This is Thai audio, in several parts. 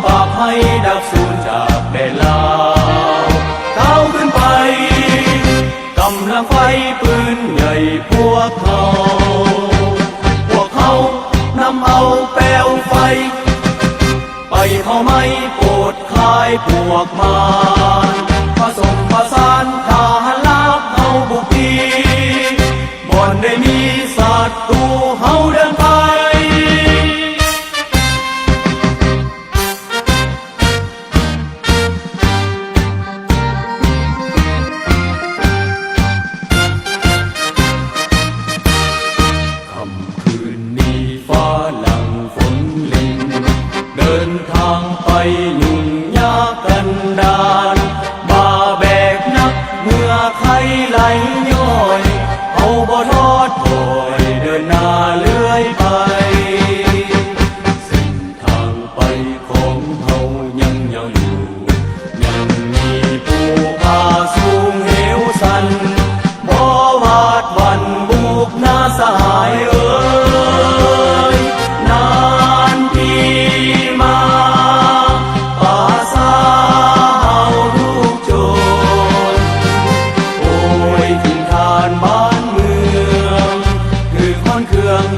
ปราบให้ดับสูญจากแดนลาวก้าวขึ้นไปกำลังไฟปืนใหญ่พวกเขานำเอาแปลวไฟไปเผาไหม้โปรดคลายพวกมารผสมผสานทหารลาบเฮาบุกตีบ่อนได้มีศัตรูเฮาเดินไปเดินทางไปยุ่งยากกันดารบาแบกนักเมื่อใครไหลย้อยเอาบ่ทอดถอยเดินหน้าเลื่อยไปเส้นทางไปของเฮายังยาวอยู่ยังมีภูผาสูงเหวสันบ่วาดวันบุกหน้าสหาย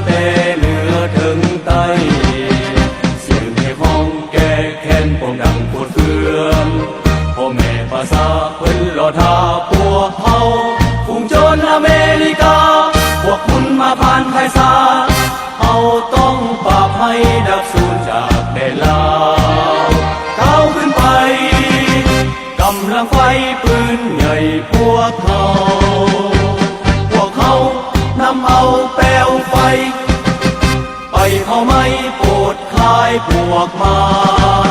แต่เหนือถึงใต้เสียงเพลงของแก่แค้นปมดังปวดเฟืองพ่อแม่ภาษาเพิ่นรอท่าพวกเฮาฝูงโจรอเมริกาพวกคุณมาผ่านไพศาลเฮาต้องปราบให้ดับสูญจากแดนลาวก้าวขึ้นไปกำลังไฟปืนใหญ่พวกเขานำเอาแปลวไฟไปเผาไหม้โปรดคลายพวกมาร